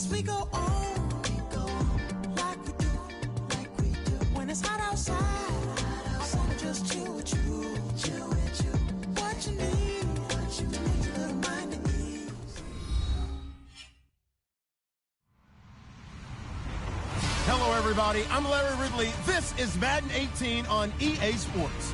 As we go on, like we do. When it's hot outside, I wanna just chill with you. What you need, a little mind at ease. Hello, everybody. I'm Larry Ridley. This is Madden 18 on EA Sports.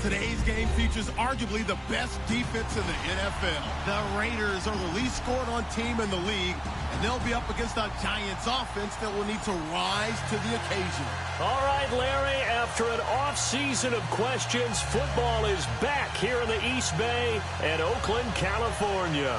Today's game features arguably the best defense in the NFL. The Raiders are the least scored on team in the league, and they'll be up against a Giants offense that will need to rise to the occasion. All right, Larry, after an off-season of questions, football is back here in the East Bay and Oakland, California.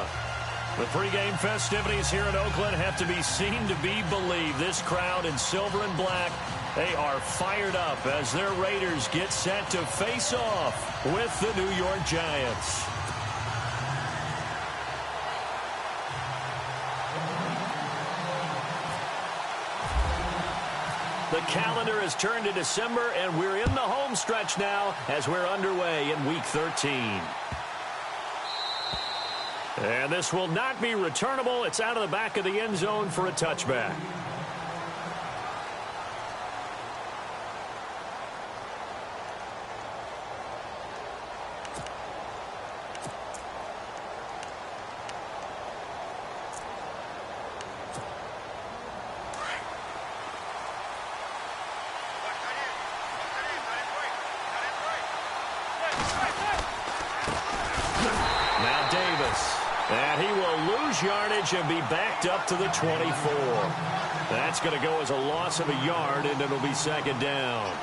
The pregame festivities here in Oakland have to be seen to be believed. This crowd in silver and black, they are fired up as their Raiders get set to face off with the New York Giants. The calendar has turned to December, and we're in the home stretch now as we're underway in Week 13. And this will not be returnable. It's out of the back of the end zone for a touchback. And he will lose yardage and be backed up to the 24. That's going to go as a loss of a yard, and it'll be second down.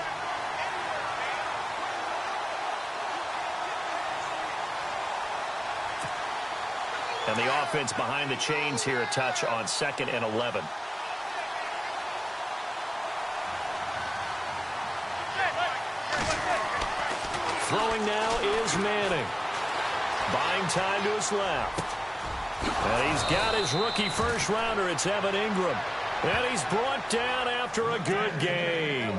And the offense behind the chains here a touch on 2nd and 11. Throwing now is Manning. Buying time to his left. And he's got his rookie first-rounder. It's Evan Ingram. And he's brought down after a good game.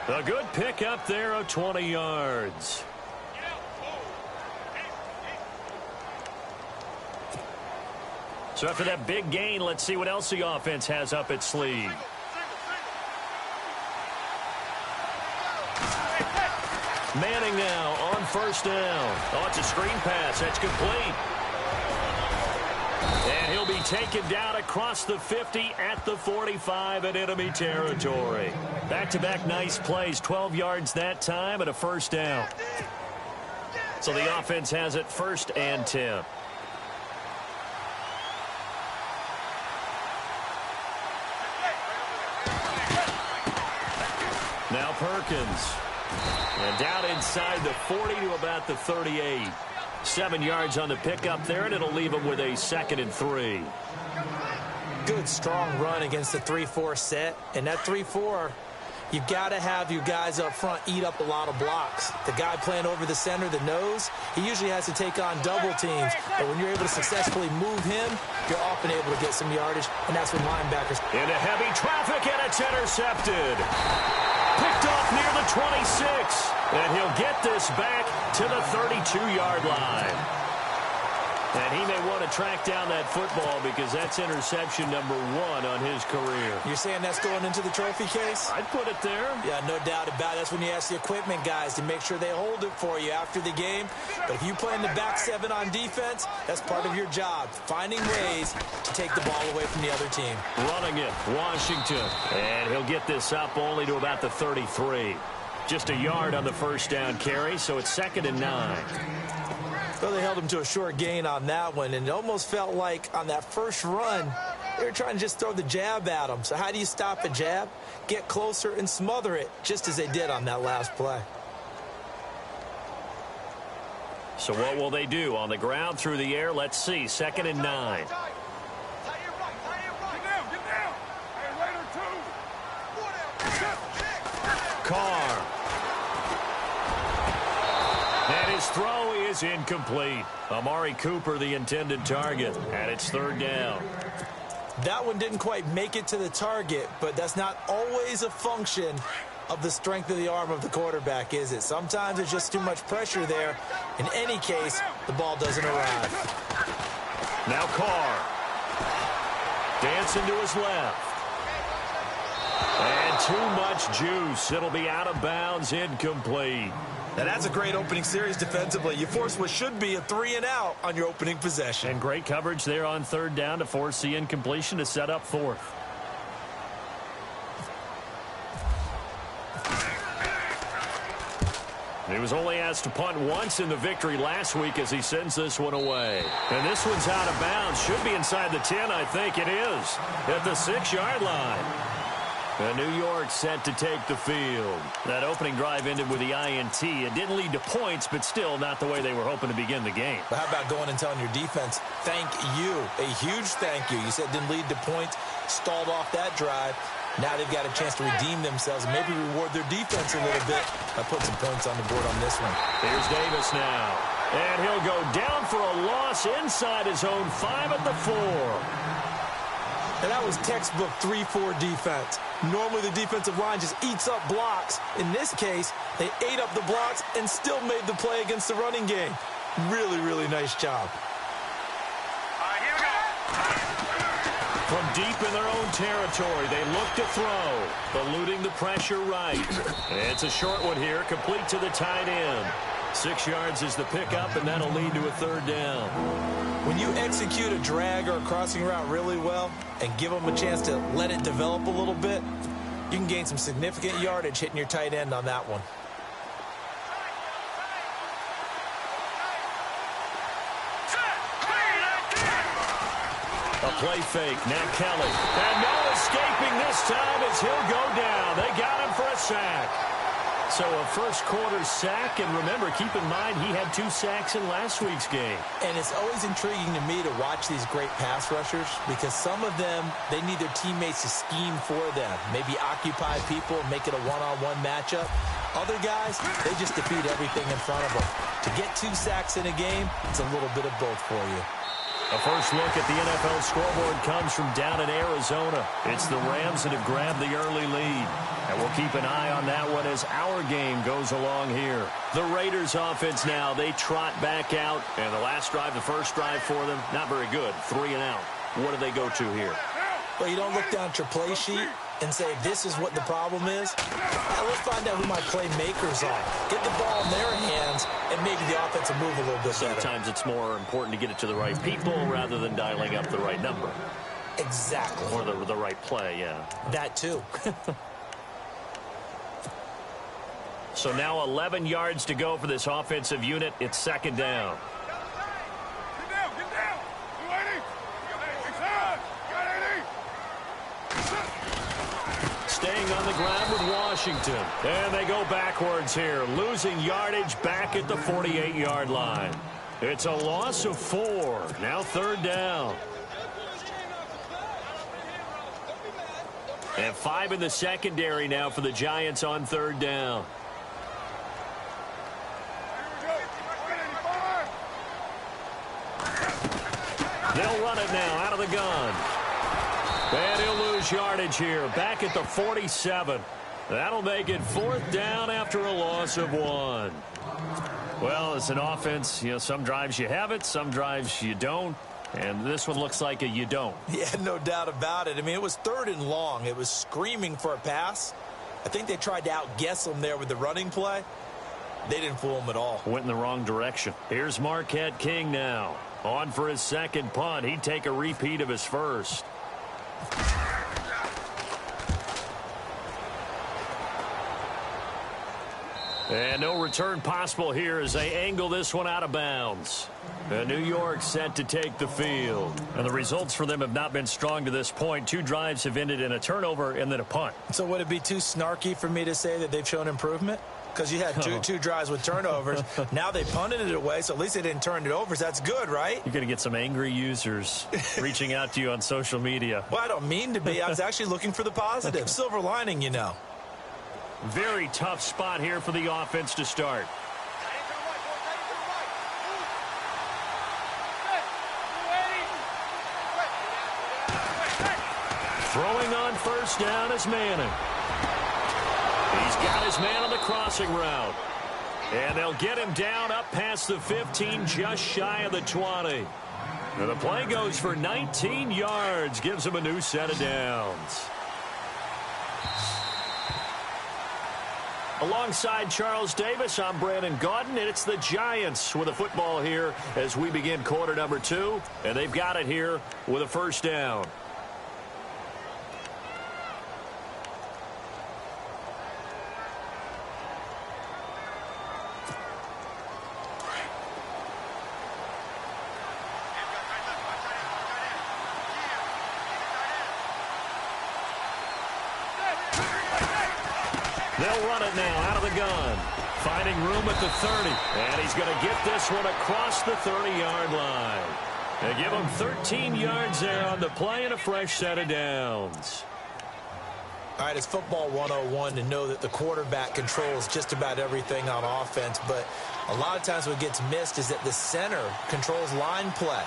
A good pickup there of 20 yards. So after that big gain, let's see what else the offense has up its sleeve. Manning now on first down. Oh, it's a screen pass. That's complete. And he'll be taken down across the 50 at the 45 in enemy territory. Back-to-back nice plays. 12 yards that time and a first down. So the offense has it 1st and 10. Now Perkins. And down inside the 40 to about the 38. 7 yards on the pickup there, and it'll leave him with a 2nd and 3. Good, strong run against the 3-4 set. And that 3-4, you've got to have your guys up front eat up a lot of blocks. The guy playing over the center, the nose, he usually has to take on double teams. But when you're able to successfully move him, you're often able to get some yardage, and that's when linebackers. Into heavy traffic, and it's intercepted. Picked off near the 26. And he'll get this back to the 32-yard line. And he may want to track down that football because that's interception number 1 on his career. You're saying that's going into the trophy case? I'd put it there. Yeah, no doubt about it. That's when you ask the equipment guys to make sure they hold it for you after the game. But if you play in the back 7 on defense, that's part of your job, finding ways to take the ball away from the other team. Running it, Washington. And he'll get this up only to about the 33. Just a yard on the first down carry, so it's 2nd and 9. Well, they held him to a short gain on that one, and it almost felt like on that first run, they were trying to just throw the jab at him. So how do you stop a jab? Get closer and smother it, just as they did on that last play. So what will they do? On the ground, through the air, let's see. 2nd and 9. Carr. And his throw is incomplete. Amari Cooper, the intended target, and it's 3rd down. That one didn't quite make it to the target, but that's not always a function of the strength of the arm of the quarterback, is it? Sometimes there's just too much pressure there. In any case, the ball doesn't arrive. Now Carr. Dancing to his left. And too much juice. It'll be out of bounds, incomplete. Now, that's a great opening series defensively. You force what should be a 3-and-out on your opening possession. And great coverage there on third down to force the incompletion to set up fourth. He was only asked to punt once in the victory last week as he sends this one away. And this one's out of bounds. Should be inside the 10, I think it is. At the 6-yard line. And New York set to take the field. That opening drive ended with the INT. It didn't lead to points, but still not the way they were hoping to begin the game. But how about going and telling your defense, thank you, a huge thank you. You said it didn't lead to points, stalled off that drive. Now they've got a chance to redeem themselves and maybe reward their defense a little bit by putting some points on the board on this one. Here's Davis now. And he'll go down for a loss inside his own 5 at the 4. And that was textbook 3-4 defense. Normally the defensive line just eats up blocks. In this case, they ate up the blocks and still made the play against the running game. Really, really nice job. From deep in their own territory, they look to throw, eluding the pressure right. It's a short one here, complete to the tight end. 6 yards is the pickup, and that'll lead to a third down. When you execute a drag or a crossing route really well and give them a chance to let it develop a little bit, you can gain some significant yardage hitting your tight end on that one. A play fake. Now Kelly. And no escaping this time as he'll go down. They got him for a sack. So a first-quarter sack, and remember, keep in mind, he had 2 sacks in last week's game. And it's always intriguing to me to watch these great pass rushers because some of them, they need their teammates to scheme for them, maybe occupy people, make it a one-on-one matchup. Other guys, they just defeat everything in front of them. To get 2 sacks in a game, it's a little bit of both for you. A first look at the NFL scoreboard comes from down in Arizona. It's the Rams that have grabbed the early lead. And we'll keep an eye on that one as our game goes along here. The Raiders offense now, they trot back out. And the last drive, the first drive for them, not very good. 3 and out. What do they go to here? Well, you don't look down at your play sheet and say, this is what the problem is. Now, let's find out who my playmakers are. Get the ball in their hands, and maybe the offense will move a little bit better. Sometimes it's more important to get it to the right people rather than dialing up the right number. Exactly. Or the right play, yeah. That too. So now 11 yards to go for this offensive unit. It's second down. Staying on the ground with Washington. And they go backwards here, losing yardage back at the 48-yard line. It's a loss of 4. Now third down. And 5 in the secondary now for the Giants on third down. They'll run it now out of the gun. And he'll lose yardage here, back at the 47. That'll make it fourth down after a loss of 1. Well, it's an offense. You know, some drives you have it, some drives you don't. And this one looks like a you don't. Yeah, no doubt about it. I mean, it was 3rd and long. It was screaming for a pass. I think they tried to outguess him there with the running play. They didn't fool him at all. Went in the wrong direction. Here's Marquette King now. On for his second punt. He'd take a repeat of his first. And no return possible here as they angle this one out of bounds. And New York set to take the field. And the results for them have not been strong to this point. 2 drives have ended in a turnover and then a punt. So would it be too snarky for me to say that they've shown improvement? Because you had two drives with turnovers. Now they punted it away, so at least they didn't turn it over. So that's good, right? You're going to get some angry users reaching out to you on social media. Well, I don't mean to be. I was actually looking for the positive. Silver lining, you know. Very tough spot here for the offense to start. Throwing on first down is Manning. He's got his man on the crossing route. And they'll get him down up past the 15, just shy of the 20. And the play goes for 19 yards, gives him a new set of downs. Alongside Charles Davis, I'm Brandon Gaudin, and it's the Giants with a football here as we begin quarter number 2, and they've got it here with a first down. They'll run it now out of the gun. Finding room at the 30. And he's going to get this one across the 30-yard line. They give him 13 yards there on the play and a fresh set of downs. All right, it's football 101 to know that the quarterback controls just about everything on offense. But a lot of times what gets missed is that the center controls line play.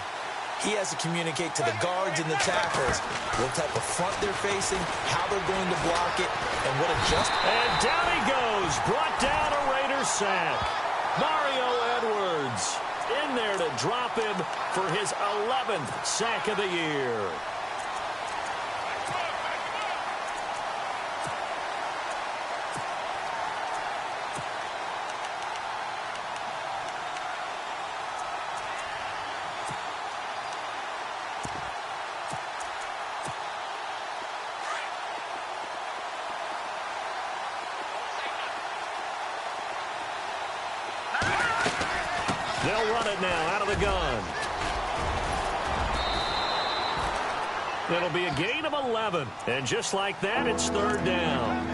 He has to communicate to the guards and the tackles what type of front they're facing, how they're going to block it, and what adjustment. And down he goes. Brought down a Raiders sack. Mario Edwards in there to drop him for his 11th sack of the year. They'll run it now out of the gun. It'll be a gain of 11. And just like that, it's third down.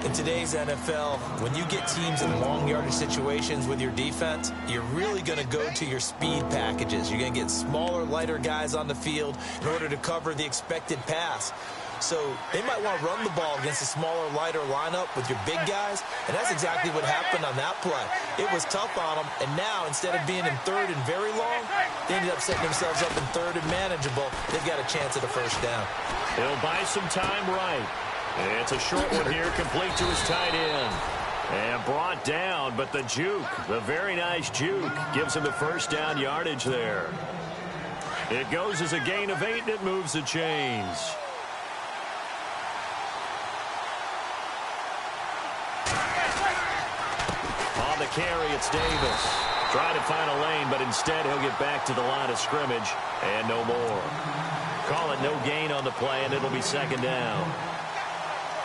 In today's NFL, when you get teams in long yardage situations with your defense, you're really going to go to your speed packages. You're going to get smaller, lighter guys on the field in order to cover the expected pass. So they might want to run the ball against a smaller, lighter lineup with your big guys, and that's exactly what happened on that play. It was tough on them, and now instead of being in third and very long, they ended up setting themselves up in third and manageable. They've got a chance at a first down. He'll buy some time right. It's a short one here, complete to his tight end. And brought down, but the juke, the very nice juke, gives him the first down yardage there. It goes as a gain of 8, and it moves the chains. On the carry, it's Davis. Trying to find a lane, but instead he'll get back to the line of scrimmage, and no more. Call it no gain on the play, and it'll be second down.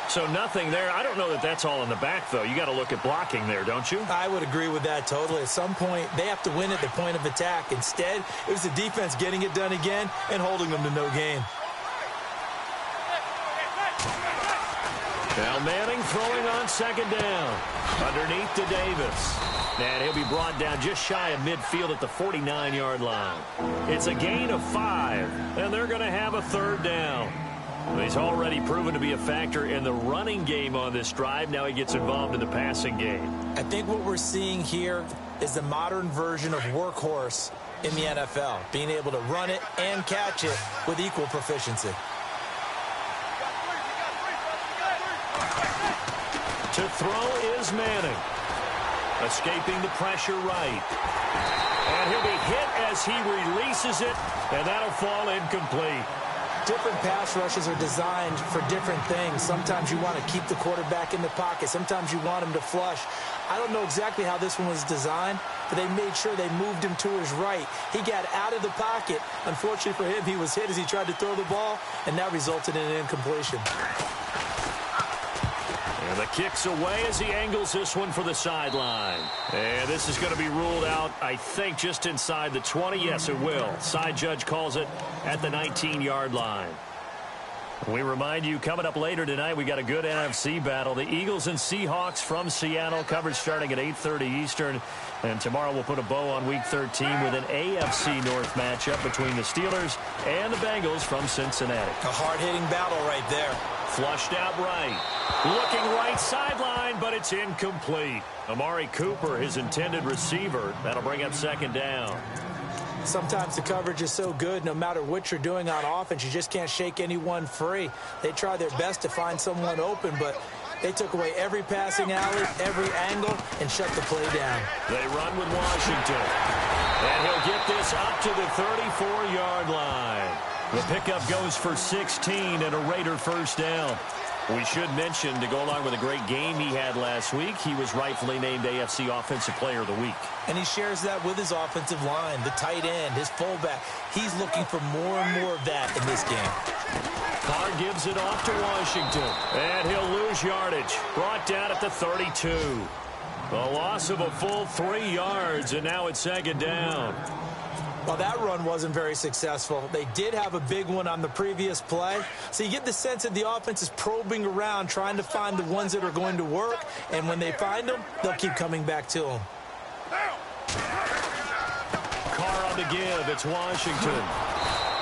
So nothing there. I don't know that that's all in the back, though. You got to look at blocking there, don't you? I would agree with that totally. At some point, they have to win at the point of attack. Instead, it was the defense getting it done again and holding them to no gain. Now Manning throwing on second down. Underneath to Davis. And he'll be brought down just shy of midfield at the 49-yard line. It's a gain of 5, and they're going to have a third down. He's already proven to be a factor in the running game on this drive. Now he gets involved in the passing game. I think what we're seeing here is the modern version of workhorse in the NFL, being able to run it and catch it with equal proficiency. To throw is Manning. Escaping the pressure right. And he'll be hit as he releases it, and that'll fall incomplete. Different pass rushes are designed for different things. Sometimes you want to keep the quarterback in the pocket. Sometimes you want him to flush. I don't know exactly how this one was designed, but they made sure they moved him to his right. He got out of the pocket. Unfortunately for him, he was hit as he tried to throw the ball, and that resulted in an incompletion. And the kick's away as he angles this one for the sideline. And this is going to be ruled out, I think, just inside the 20. Yes, it will. Side judge calls it at the 19-yard line. We remind you, coming up later tonight, we got a good NFC battle. The Eagles and Seahawks from Seattle, coverage starting at 8:30 Eastern. And tomorrow we'll put a bow on Week 13 with an AFC North matchup between the Steelers and the Bengals from Cincinnati. A hard-hitting battle right there. Flushed out right. Looking right sideline, but it's incomplete. Amari Cooper, his intended receiver. That'll bring up second down. Sometimes the coverage is so good, no matter what you're doing on offense, you just can't shake anyone free. They try their best to find someone open, but they took away every passing alley, every angle, and shut the play down. They run with Washington. And he'll get this up to the 34-yard line. The pickup goes for 16 and a Raider first down. We should mention, to go along with a great game he had last week, he was rightfully named AFC Offensive Player of the Week. And he shares that with his offensive line, the tight end, his fullback. He's looking for more and more of that in this game. Carr gives it off to Washington. And he'll lose yardage. Brought down at the 32. A loss of a full 3 yards, and now it's second down. Well, that run wasn't very successful. They did have a big one on the previous play. So you get the sense that the offense is probing around, trying to find the ones that are going to work. And when they find them, they'll keep coming back to them. Carr on the give. It's Washington.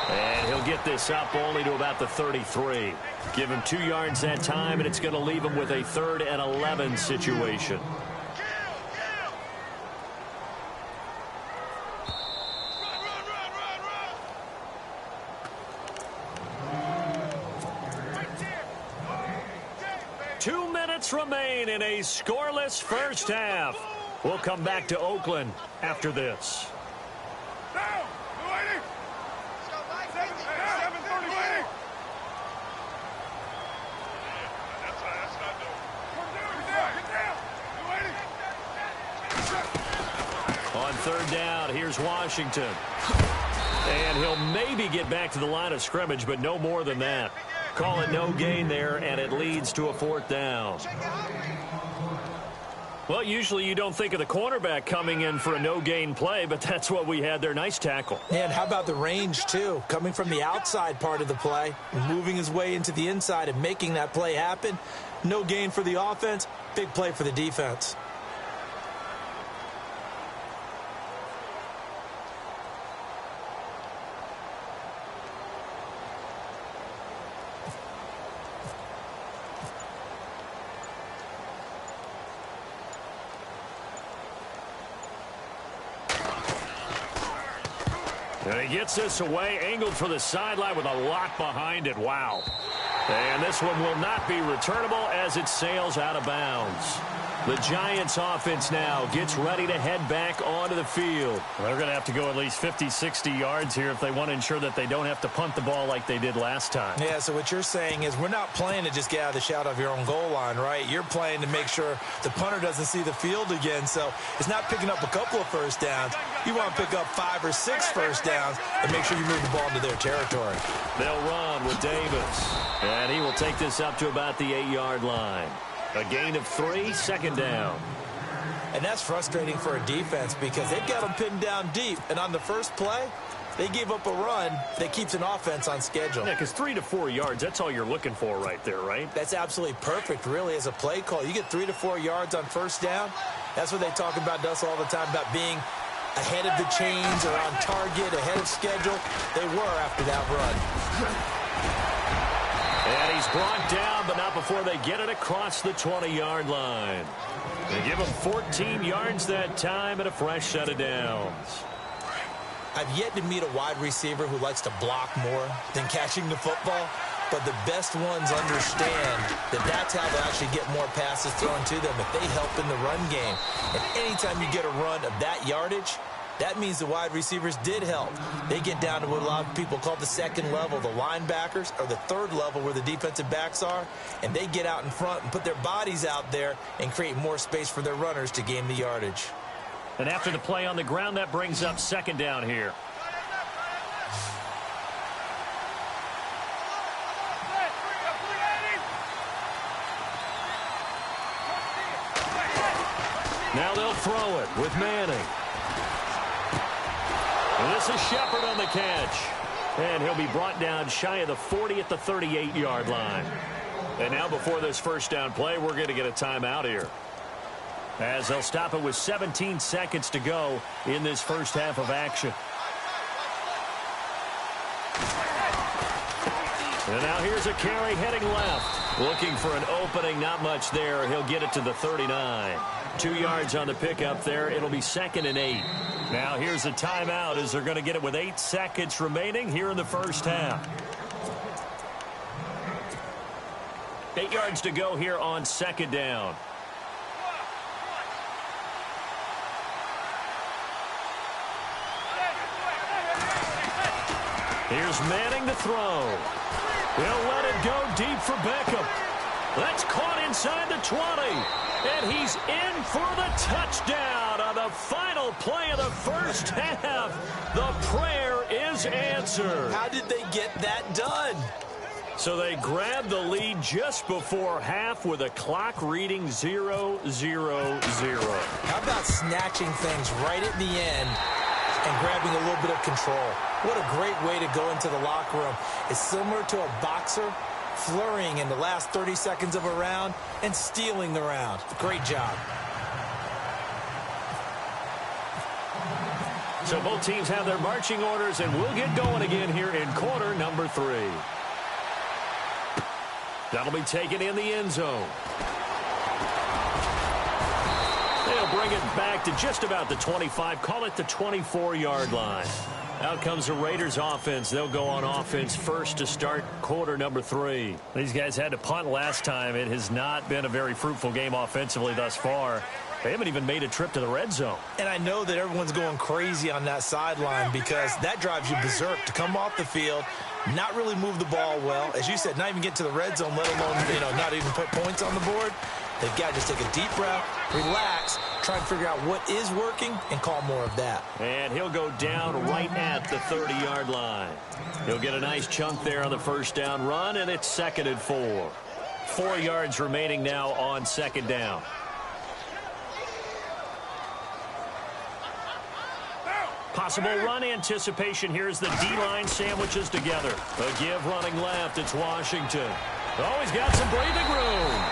And he'll get this up only to about the 33. Give him 2 yards that time, and it's going to leave him with a 3rd and 11 situation. Remain in a scoreless first half. We'll come back to Oakland after this. On 3rd down, here's Washington. And he'll maybe get back to the line of scrimmage, but no more than that. Call it no gain there, and it leads to a 4th down. Well, usually you don't think of the cornerback coming in for a no-gain play, but that's what we had there. Nice tackle. And how about the range, too? Coming from the outside part of the play, moving his way into the inside and making that play happen. No gain for the offense, big play for the defense. And he gets this away, angled for the sideline with a lot behind it. Wow. And this one will not be returnable as it sails out of bounds. The Giants offense now gets ready to head back onto the field. They're going to have to go at least 50, 60 yards here if they want to ensure that they don't have to punt the ball like they did last time. Yeah, so what you're saying is we're not playing to just get out of the shadow of your own goal line, right? You're playing to make sure the punter doesn't see the field again. So it's not picking up a couple of first downs. You want to pick up 5 or 6 first downs and make sure you move the ball into their territory. They'll run with Davis. And he will take this up to about the 8-yard line. A gain of 3, second down. And that's frustrating for a defense because they've got them pinned down deep. And on the first play, they gave up a run that keeps an offense on schedule. Yeah, because 3 to 4 yards, that's all you're looking for right there, right? That's absolutely perfect, really, as a play call. You get 3 to 4 yards on first down. That's what they talk about us all the time, about being ahead of the chains or on target, ahead of schedule. They were after that run. And he's brought down, but not before they get it across the 20-yard line. They give him 14 yards that time and a fresh set of downs. I've yet to meet a wide receiver who likes to block more than catching the football, but the best ones understand that that's how they'll actually get more passes thrown to them if they help in the run game. And anytime you get a run of that yardage, that means the wide receivers did help. They get down to what a lot of people call the second level, the linebackers, or the third level where the defensive backs are, and they get out in front and put their bodies out there and create more space for their runners to gain the yardage. And after the play on the ground, that brings up second down here. Now they'll throw it with Manning. And this is Shepard on the catch. And he'll be brought down shy of the 40 at the 38-yard line. And now before this first down play, we're going to get a timeout here, as they'll stop it with 17 seconds to go in this first half of action. And now here's a carry heading left. Looking for an opening, not much there. He'll get it to the 39. 2 yards on the pickup there. It'll be 2nd and 8. Now here's a timeout as they're going to get it with 8 seconds remaining here in the first half. 8 yards to go here on second down. Here's Manning to throw. He'll let it go deep for Beckham. That's caught inside the 20. And he's in for the touchdown on the final play of the first half. The prayer is answered. How did they get that done? So they grabbed the lead just before half with a clock reading 0-0-0. How about snatching things right at the end and grabbing a little bit of control? What a great way to go into the locker room. It's similar to a boxer flurrying in the last 30 seconds of a round and stealing the round. Great job. So both teams have their marching orders, and we'll get going again here in quarter number 3. That'll be taken in the end zone. They'll bring it back to just about the 25, call it the 24-yard line. Out comes the Raiders offense. They'll go on offense first to start quarter number 3. These guys had to punt last time. It has not been a very fruitful game offensively thus far. They haven't even made a trip to the red zone. And I know that everyone's going crazy on that sideline because that drives you berserk to come off the field, not really move the ball well. As you said, not even get to the red zone, let alone, not even put points on the board. They've got to just take a deep breath, relax, try and figure out what is working, and call more of that. And he'll go down right at the 30-yard line. He'll get a nice chunk there on the first down run, and it's 2nd and 4. 4 yards remaining now on 2nd down. Possible run anticipation. Here's the D-line sandwiches together. A give running left. It's Washington. Oh, he's got some breathing room.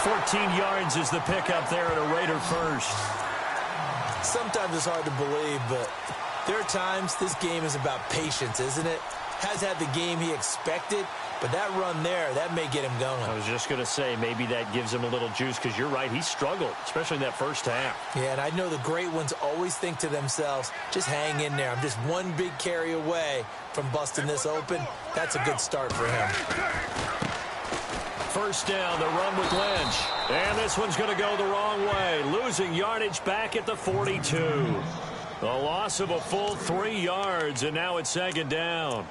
14 yards is the pickup there at a Raider first. Sometimes it's hard to believe, but there are times this game is about patience, isn't it? Has had the game he expected, but that run there, that may get him going. I was just going to say, maybe that gives him a little juice, because you're right, he struggled, especially in that first half. Yeah, and I know the great ones always think to themselves, just hang in there. I'm just one big carry away from busting this open. That's a good start for him. First down, the run with Lynch. And this one's going to go the wrong way. Losing yardage back at the 42. The loss of a full 3 yards, and now it's 2nd down.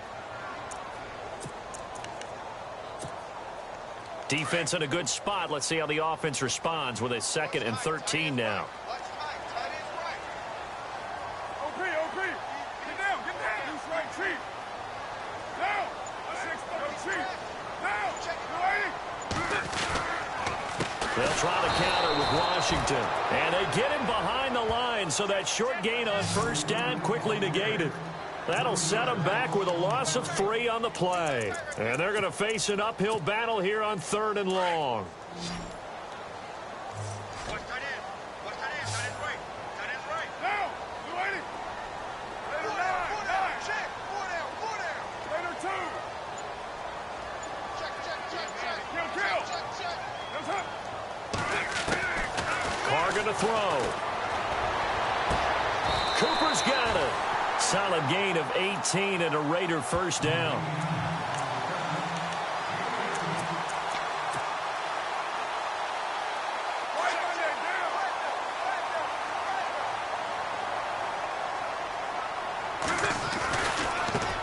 Defense in a good spot. Let's see how the offense responds with a 2nd and 13 now. They'll try to counter with Washington. And they get him behind the line, so that short gain on first down quickly negated. That'll set them back with a loss of 3 on the play. And they're going to face an uphill battle here on 3rd and long. Carr going to throw. Cooper's got it. Solid gain of 18 and a Raider first down.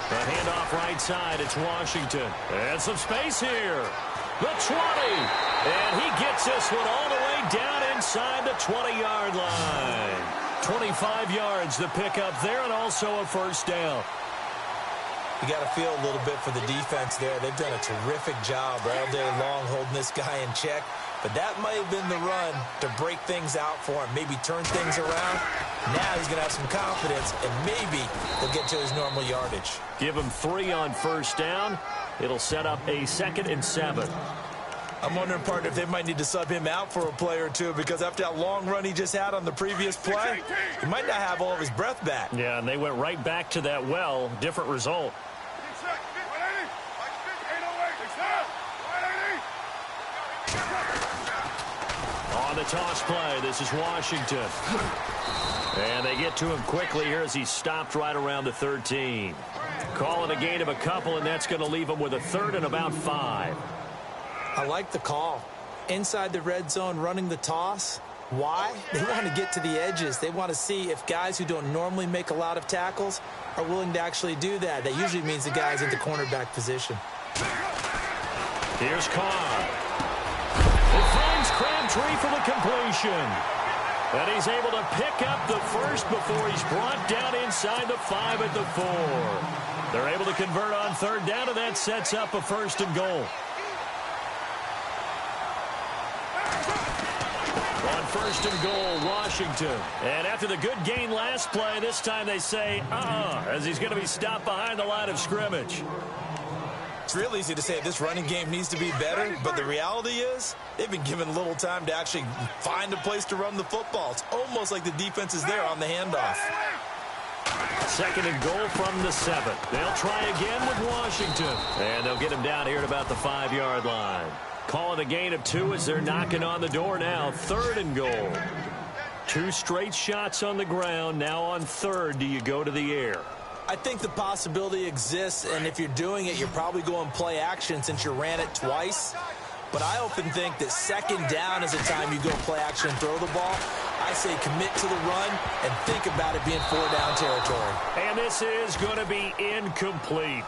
The handoff right side. It's Washington. And some space here. The 20. And he gets this one all the way down inside the 20-yard line. 25 yards the pickup there, and also a first down. You got to feel a little bit for the defense there. They've done a terrific job all day long holding this guy in check. But that might have been the run to break things out for him, maybe turn things around. Now he's going to have some confidence, and maybe he'll get to his normal yardage. Give him 3 on first down. It'll set up a 2nd and 7. I'm wondering, partner, if they might need to sub him out for a play or two, because after that long run he just had on the previous play, he might not have all of his breath back. Yeah, and they went right back to that well. Different result. On the toss play, this is Washington. And they get to him quickly here as he stopped right around the 13. Calling a gain of a couple, and that's going to leave him with a 3rd and about 5. I like the call. Inside the red zone, running the toss. Why? They want to get to the edges. They want to see if guys who don't normally make a lot of tackles are willing to actually do that. That usually means the guys in the cornerback position. Here's Carr. It finds Crabtree for the completion. And he's able to pick up the first before he's brought down inside the 5 at the 4. They're able to convert on third down, and that sets up a 1st and goal. On 1st and goal, Washington. And after the good gain last play, this time they say, as he's going to be stopped behind the line of scrimmage. It's real easy to say this running game needs to be better, but the reality is they've been given little time to actually find a place to run the football. It's almost like the defense is there on the handoff. 2nd and goal from the 7. They'll try again with Washington. And they'll get him down here at about the 5-yard line. Calling a gain of 2 as they're knocking on the door now. 3rd and goal. 2 straight shots on the ground. Now on 3rd, do you go to the air? I think the possibility exists, and if you're doing it, you're probably going play action since you ran it twice. But I often think that 2nd down is the time you go play action and throw the ball. I say commit to the run and think about it being 4-down territory. And this is going to be incomplete.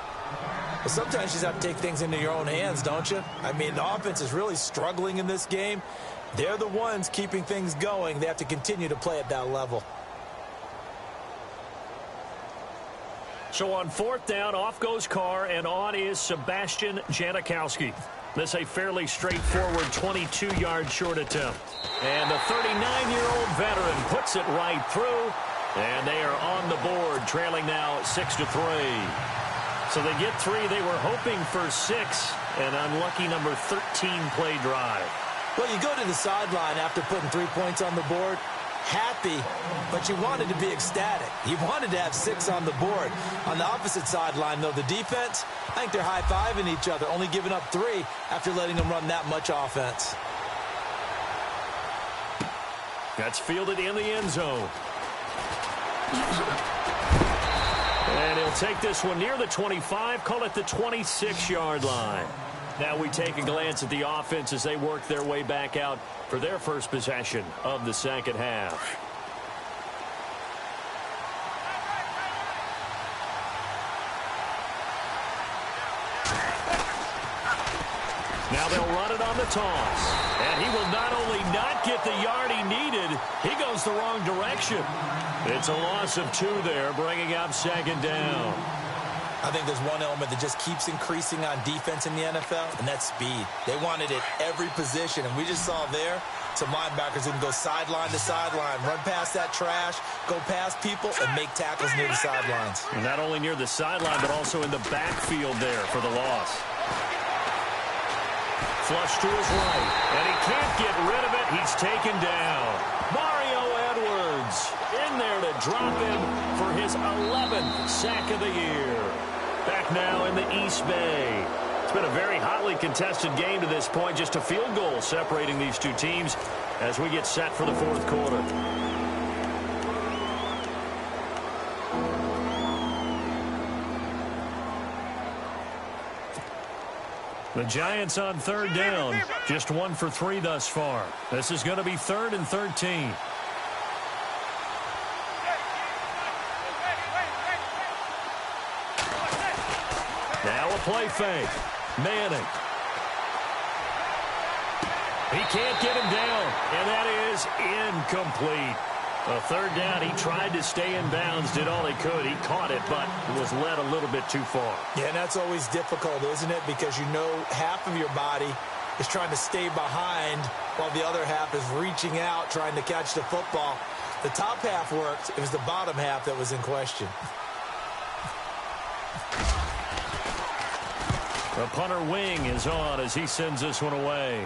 But sometimes you just have to take things into your own hands, don't you? I mean, the offense is really struggling in this game. They're the ones keeping things going. They have to continue to play at that level. So on 4th down, off goes Carr, and on is Sebastian Janikowski. This a fairly straightforward 22-yard short attempt. And the 39-year-old veteran puts it right through, and they are on the board, trailing now 6-3. So they get 3. They were hoping for 6, an unlucky number 13 play drive. Well, you go to the sideline after putting 3 points on the board, happy, but you wanted to be ecstatic. You wanted to have 6 on the board. On the opposite sideline, though, the defense, I think they're high-fiving each other, only giving up 3 after letting them run that much offense. That's fielded in the end zone. And he'll take this one near the 25, call it the 26-yard line. Now we take a glance at the offense as they work their way back out for their first possession of the second half. Now they'll run it on the toss. And he will not only not get the yard he needed, he goes the wrong direction. It's a loss of 2 there, bringing up 2nd down. I think there's one element that just keeps increasing on defense in the NFL, and that's speed. They want it at every position, and we just saw there some linebackers who can go sideline to sideline, run past that trash, go past people, and make tackles near the sidelines. And not only near the sideline, but also in the backfield there for the loss. Flush to his right, and he can't get rid of it. He's taken down. Mario Edwards in there to drop him for his 11th sack of the year. Back now in the East Bay. It's been a very hotly contested game to this point. Just a field goal separating these two teams as we get set for the 4th quarter. The Giants on 3rd down. Just 1 for 3 thus far. This is going to be 3rd and 13. Now a play fake. Manning. He can't get him down, and that is incomplete. A 3rd down, he tried to stay in bounds, did all he could. He caught it, but was led a little bit too far. Yeah, and that's always difficult, isn't it? Because you know half of your body is trying to stay behind while the other half is reaching out, trying to catch the football. The top half worked. It was the bottom half that was in question. The punter wing is on as he sends this one away.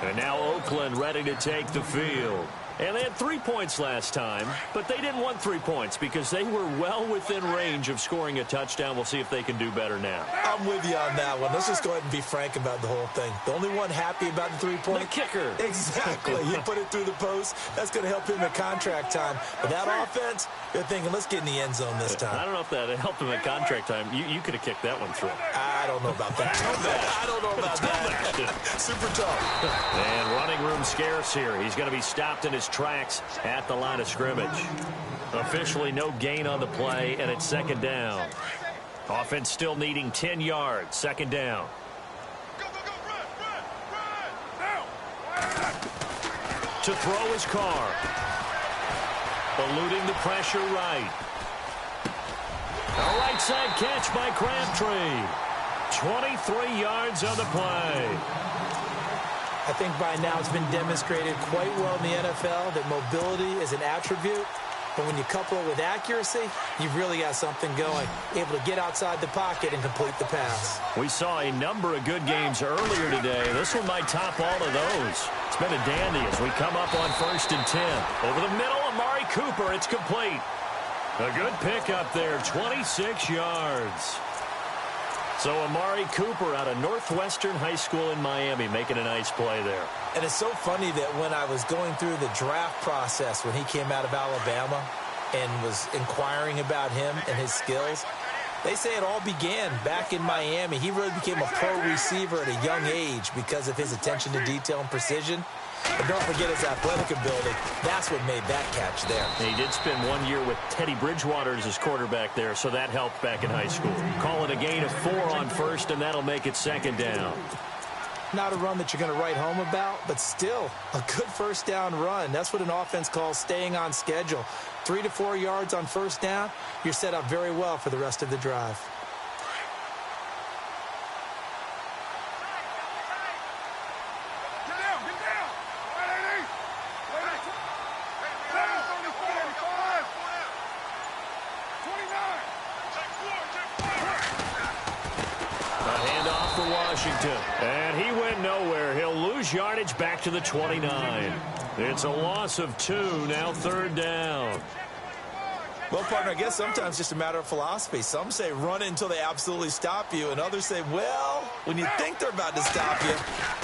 And now Oakland ready to take the field. And they had 3 points last time, but they didn't want 3 points because they were well within range of scoring a touchdown. We'll see if they can do better now. I'm with you on that one. Let's just go ahead and be frank about the whole thing. The only one happy about the 3-point? The kicker. Exactly. You put it through the post. That's going to help him at contract time. But that offense, you're thinking, let's get in the end zone this time. I don't know if that helped him at contract time. You could have kicked that one through. I don't know about that. I don't know about that. Super tough. And running room scarce here. He's going to be stopped in his tracks at the line of scrimmage. Officially no gain on the play, and it's second down. Offense still needing 10 yards. Second down. To throw his car. Eluding the pressure right. A right side catch by Crabtree. 23 yards on the play. I think by now it's been demonstrated quite well in the NFL that mobility is an attribute. But when you couple it with accuracy, you've really got something going. Able to get outside the pocket and complete the pass. We saw a number of good games earlier today. This one might top all of those. It's been a dandy as we come up on 1st and 10. Over the middle, Amari Cooper. It's complete. A good pickup there, 26 yards. So Amari Cooper out of Northwestern High School in Miami making a nice play there. And it's so funny that when I was going through the draft process when he came out of Alabama and was inquiring about him and his skills, they say it all began back in Miami. He really became a pro receiver at a young age because of his attention to detail and precision. And don't forget his athletic ability. That's what made that catch there. He did spend 1 year with Teddy Bridgewater as his quarterback there, so that helped back in high school. Call it a gain of 4 on first, and that'll make it second down. Not a run that you're going to write home about, but still a good first down run. That's what an offense calls staying on schedule. 3 to 4 yards on first down, you're set up very well for the rest of the drive. And he went nowhere. He'll lose yardage back to the 29. It's a loss of 2, now third down. Well, partner, I guess sometimes it's just a matter of philosophy. Some say run until they absolutely stop you, and others say, well, when you think they're about to stop you,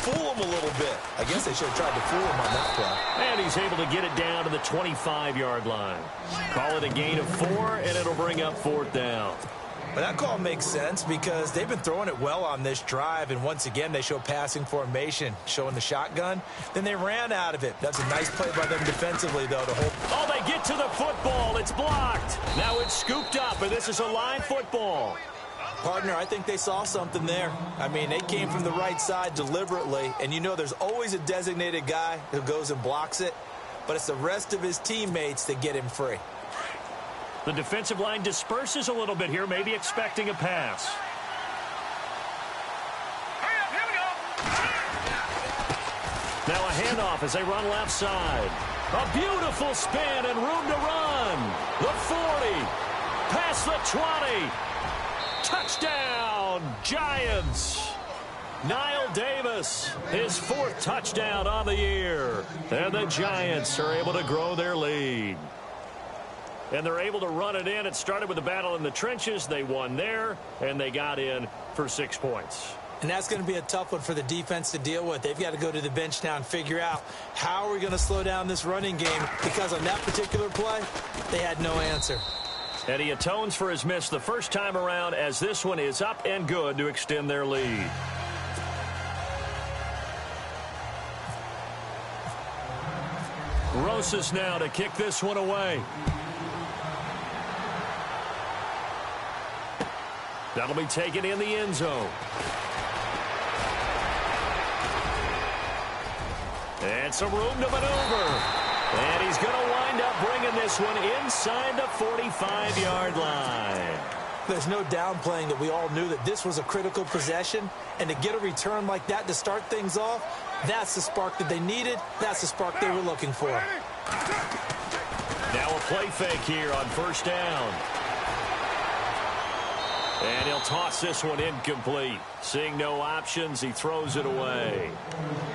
fool them a little bit. I guess they should have tried to fool him on that play. And he's able to get it down to the 25-yard line. Call it a gain of 4, and it'll bring up fourth down. But that call makes sense because they've been throwing it well on this drive, and once again they show passing formation, showing the shotgun. Then they ran out of it. That's a nice play by them defensively, though, to hold. Oh, they get to the football. It's blocked. Now it's scooped up, and this is a live football. Partner, I think they saw something there. I mean, they came from the right side deliberately, and you know there's always a designated guy who goes and blocks it, but it's the rest of his teammates that get him free. The defensive line disperses a little bit here, maybe expecting a pass. Now a handoff as they run left side. A beautiful spin and room to run. The 40, past the 20. Touchdown, Giants. Knile Davis, his 4th touchdown on the year. And the Giants are able to grow their lead. And they're able to run it in. It started with a battle in the trenches. They won there, and they got in for 6 points. And that's going to be a tough one for the defense to deal with. They've got to go to the bench now and figure out how are we going to slow down this running game, because on that particular play, they had no answer. And he atones for his miss the first time around, as this one is up and good to extend their lead. Rosas now to kick this one away. That'll be taken in the end zone. And some room to maneuver. And he's going to wind up bringing this one inside the 45-yard line. There's no downplaying that we all knew that this was a critical possession. And to get a return like that to start things off, that's the spark that they needed. That's the spark they were looking for. Now a play fake here on first down. And he'll toss this one incomplete. Seeing no options, he throws it away.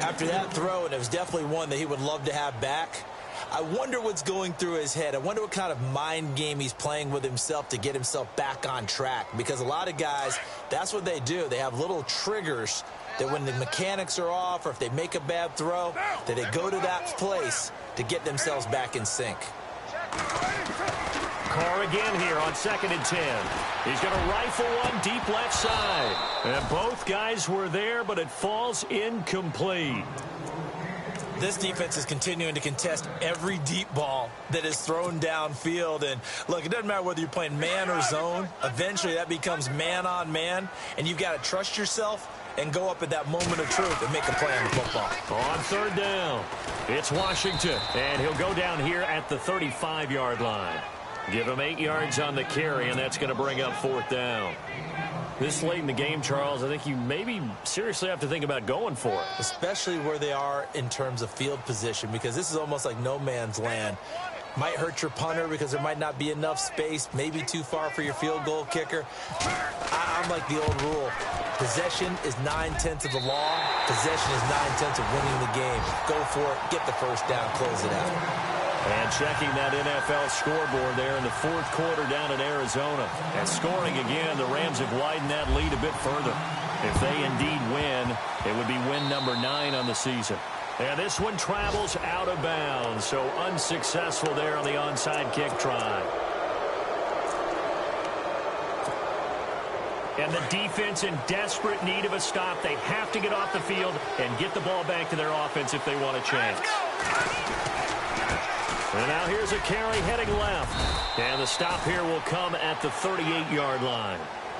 After that throw, and it was definitely one that he would love to have back, I wonder what's going through his head. I wonder what kind of mind game he's playing with himself to get himself back on track. Because a lot of guys, that's what they do. They have little triggers that when the mechanics are off or if they make a bad throw, that they go to that place to get themselves back in sync. Carr again here on 2nd and 10. He's going to rifle one deep left side. And both guys were there, but it falls incomplete. This defense is continuing to contest every deep ball that is thrown downfield. And, look, it doesn't matter whether you're playing man or zone. Eventually, that becomes man-on-man, and you've got to trust yourself and go up at that moment of truth and make a play on the football. On 3rd down, it's Washington, and he'll go down here at the 35-yard line. Give him 8 yards on the carry, and that's going to bring up 4th down. This late in the game, Charles, I think you maybe seriously have to think about going for it. Especially where they are in terms of field position, because this is almost like no man's land. Might hurt your punter because there might not be enough space, maybe too far for your field goal kicker. I'm like the old rule. Possession is 9/10 of the law. Possession is 9/10 of winning the game. Go for it, get the first down, close it out. And checking that NFL scoreboard there in the 4th quarter down in Arizona. And scoring again, the Rams have widened that lead a bit further. If they indeed win, it would be win number 9 on the season. And this one travels out of bounds, so unsuccessful there on the onside kick try. And the defense in desperate need of a stop. They have to get off the field and get the ball back to their offense if they want a chance. And now here's a carry heading left. And the stop here will come at the 38-yard line.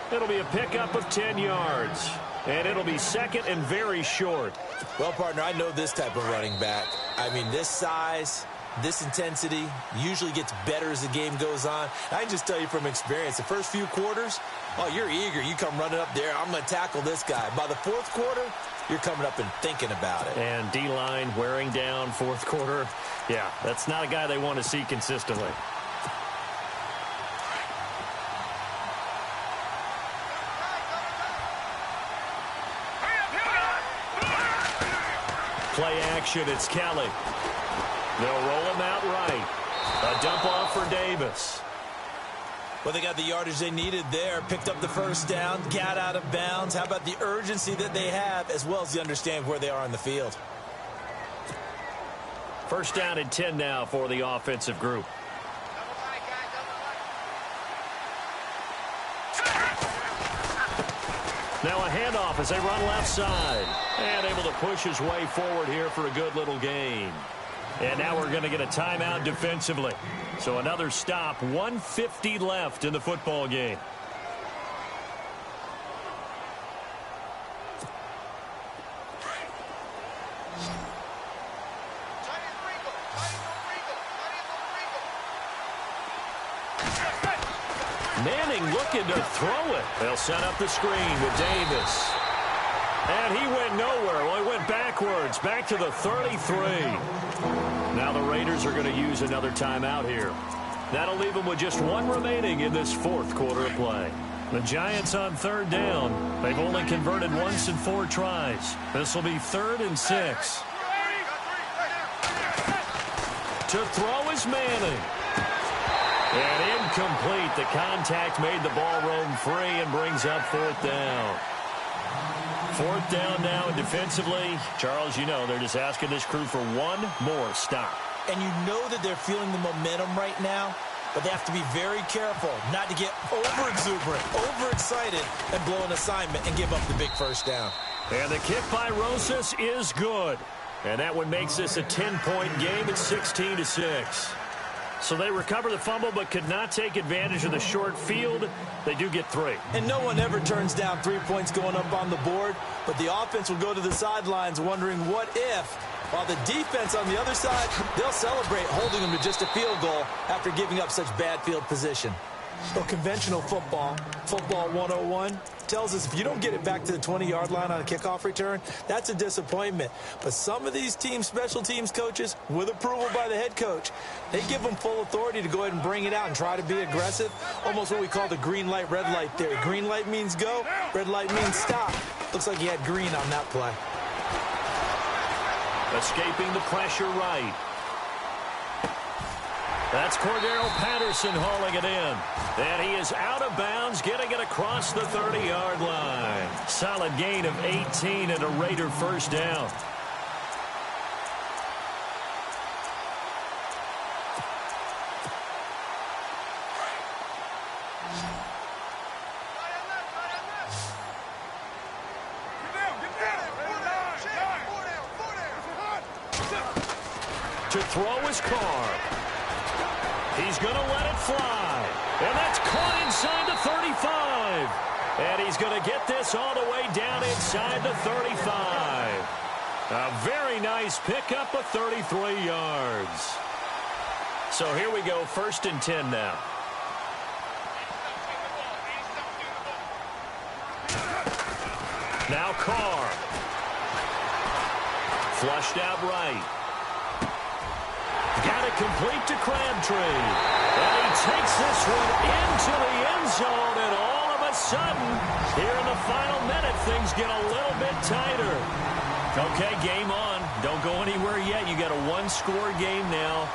It'll be a pickup of 10 yards. And it'll be 2nd and very short. Well, partner, I know this type of running back. I mean, this size, this intensity usually gets better as the game goes on. I can just tell you from experience, the first few quarters, oh, you're eager. You come running up there, I'm going to tackle this guy. By the 4th quarter, you're coming up and thinking about it. And D-line wearing down 4th quarter. Yeah, that's not a guy they want to see consistently. Play action, it's Kelly. They'll roll him out right. A dump off for Davis. Well, they got the yardage they needed there, picked up the first down, got out of bounds. How about the urgency that they have, as well as the understand where they are on the field? First down and 10 now for the offensive group. Now a handoff as they run left side. And able to push his way forward here for a good little gain. And now we're going to get a timeout defensively. So another stop, 1:50 left in the football game. Manning looking to throw it. They'll set up the screen with Davis. And he went nowhere. Well, he went backwards, back to the 33. Now the Raiders are going to use another timeout here. That'll leave them with just one remaining in this 4th quarter of play. The Giants on 3rd down. They've only converted once in 4 tries. This will be 3rd and 6. To throw is Manning. And incomplete. The contact made the ball roam free and brings up 4th down. 4th down now, and defensively, Charles, you know, they're just asking this crew for one more stop. And you know that they're feeling the momentum right now, but they have to be very careful not to get over-exuberant, over-excited, and blow an assignment and give up the big first down. And the kick by Rosas is good. And that one makes this a 10-point game at 16-6. So they recover the fumble but could not take advantage of the short field. They do get 3. And no one ever turns down 3 points going up on the board, but the offense will go to the sidelines wondering what if, while the defense on the other side, they'll celebrate holding them to just a field goal after giving up such bad field position. Well, conventional football, football 101, tells us if you don't get it back to the 20-yard line on a kickoff return, that's a disappointment. But some of these team special teams coaches, with approval by the head coach, they give them full authority to go ahead and bring it out and try to be aggressive. Almost what we call the green light, red light theory. Green light means go, red light means stop. Looks like he had green on that play. Escaping the pressure right. That's Cordero Patterson hauling it in. And he is out of bounds, getting it across the 30-yard line. Solid gain of 18 and a Raider first down. To throw is Carr. He's going to let it fly. And that's caught inside the 35. And he's going to get this all the way down inside the 35. A very nice pickup of 33 yards. So here we go, 1st and 10 now. Now Carr. Flushed out right. Got it complete to Crabtree. And he takes this one into the end zone, and all of a sudden, here in the final minute, things get a little bit tighter. Okay, game on. Don't go anywhere yet. You got a one-score game now.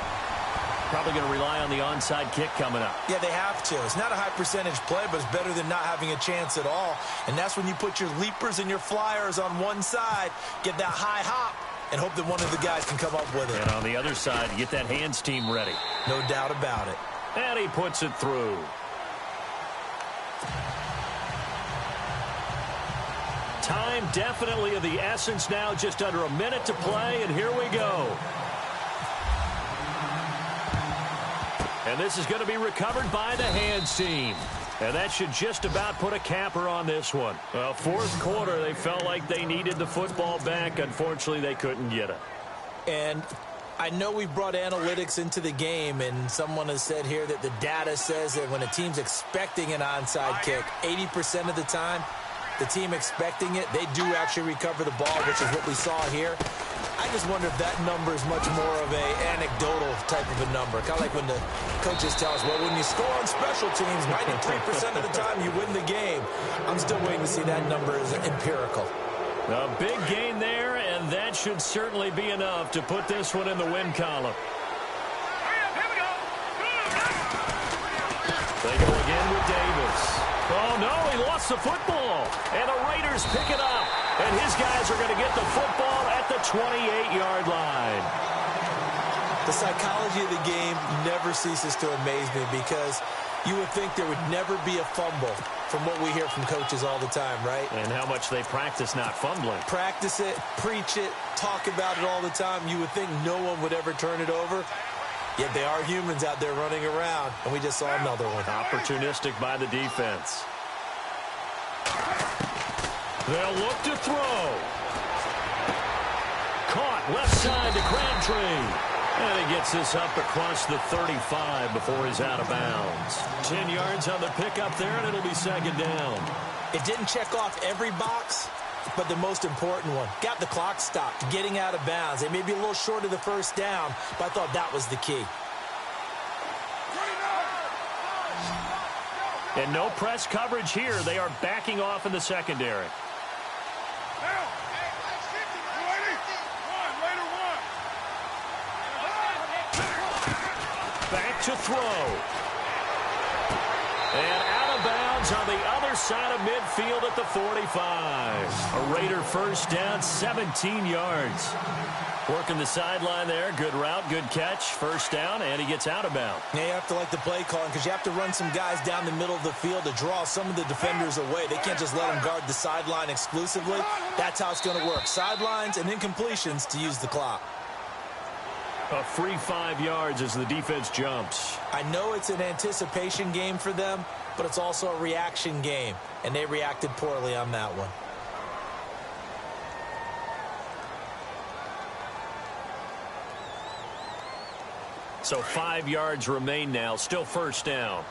Probably going to rely on the onside kick coming up. Yeah, they have to. It's not a high-percentage play, but it's better than not having a chance at all. And that's when you put your leapers and your flyers on one side, get that high hop, and hope that one of the guys can come up with it. And on the other side, get that hands team ready. No doubt about it. And he puts it through. Time definitely of the essence now, just under a minute to play, and here we go. And this is going to be recovered by the hands team. And that should just about put a capper on this one. Well, 4th quarter, they felt like they needed the football back. Unfortunately, they couldn't get it. And I know we brought analytics into the game, and someone has said here that the data says that when a team's expecting an onside kick, 80% of the time, the team expecting it, they do actually recover the ball, which is what we saw here. I just wonder if that number is much more of a anecdotal type of a number. Kind of like when the coaches tell us, well, when you score on special teams, 93% of the time you win the game. I'm still waiting to see that number is empirical. A big gain there, and that should certainly be enough to put this one in the win column. They go again with Davis. Oh, no, he lost the football. And the Raiders pick it up. And his guys are going to get the football at the 28-yard line. The psychology of the game never ceases to amaze me because you would think there would never be a fumble from what we hear from coaches all the time, right? And how much they practice not fumbling. Practice it, preach it, talk about it all the time. You would think no one would ever turn it over. Yet they are humans out there running around, and we just saw another one. Opportunistic by the defense. They'll look to throw. Caught left side to Crabtree. And he gets this up across the 35 before he's out of bounds. 10 yards on the pickup there, and it'll be 2nd down. It didn't check off every box, but the most important one. Got the clock stopped, getting out of bounds. They may be a little short of the 1st down, but I thought that was the key. And no press coverage here. They are backing off in the secondary. Back to throw. And out of bounds on the other side of midfield at the 45. A Raider 1st down, 17 yards. Working the sideline there. Good route, good catch. 1st down, and he gets out of bounds. Yeah, you have to like the play calling because you have to run some guys down the middle of the field to draw some of the defenders away. They can't just let them guard the sideline exclusively. That's how it's going to work. Sidelines and incompletions to use the clock. A free 5 yards as the defense jumps. I know it's an anticipation game for them, but it's also a reaction game, and they reacted poorly on that one. So 5 yards remain now. Still 1st down.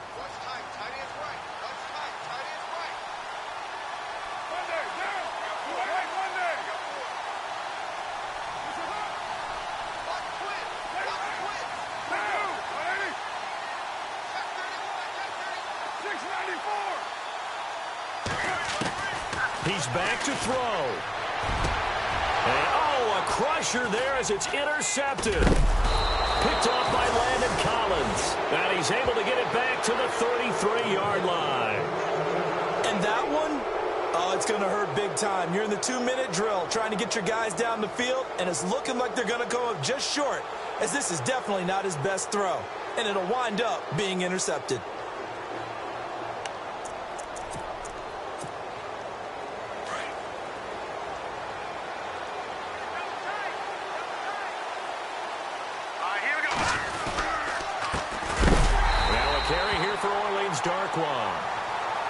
He's back to throw. And, oh, a crusher there as it's intercepted. Picked off by Landon Collins. And he's able to get it back to the 33-yard line. And that one, oh, it's going to hurt big time. You're in the 2-minute drill trying to get your guys down the field, and it's looking like they're going to go up just short, as this is definitely not his best throw. And it'll wind up being intercepted.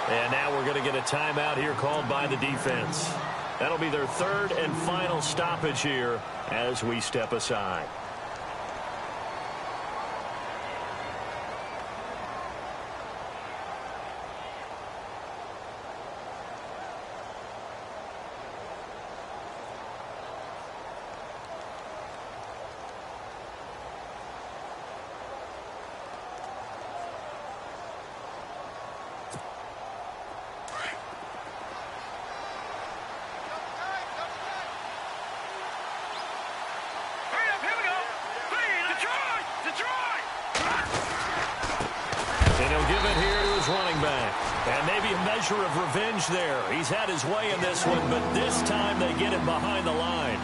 And now we're going to get a timeout here called by the defense. That'll be their third and final stoppage here as we step aside. And he'll give it here to his running back. And maybe a measure of revenge there. He's had his way in this one, but this time they get him behind the line.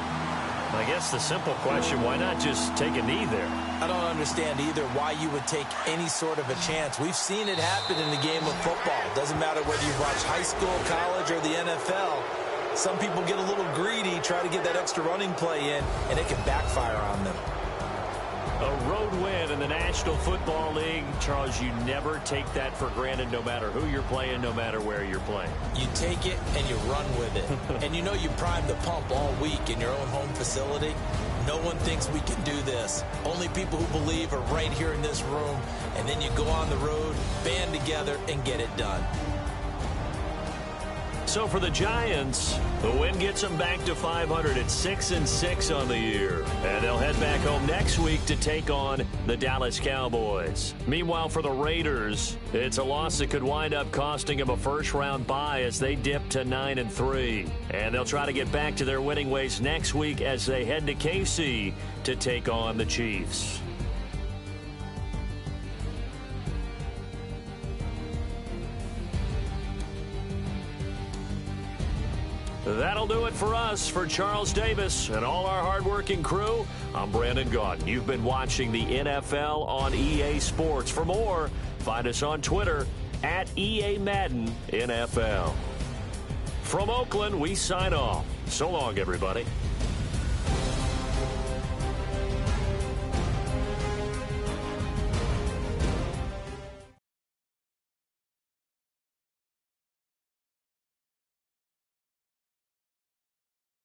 I guess the simple question, why not just take a knee there? I don't understand either why you would take any sort of a chance. We've seen it happen in the game of football. Doesn't matter whether you watch high school, college, or the NFL. Some people get a little greedy, try to get that extra running play in, and it can backfire on them. A road win in the National Football League. Charles, you never take that for granted no matter who you're playing, no matter where you're playing. You take it and you run with it. And you know you primed the pump all week in your own home facility. No one thinks we can do this. Only people who believe are right here in this room. And then you go on the road, band together, and get it done. So for the Giants, the win gets them back to 500 at 6-6 on the year. And they'll head back home next week to take on the Dallas Cowboys. Meanwhile, for the Raiders, it's a loss that could wind up costing them a first-round bye as they dip to 9-3. And they'll try to get back to their winning ways next week as they head to KC to take on the Chiefs. That'll do it for us. For Charles Davis and all our hardworking crew, I'm Brandon Gaudin. You've been watching the NFL on EA Sports. For more, find us on Twitter at EA Madden NFL. From Oakland, we sign off. So long, everybody.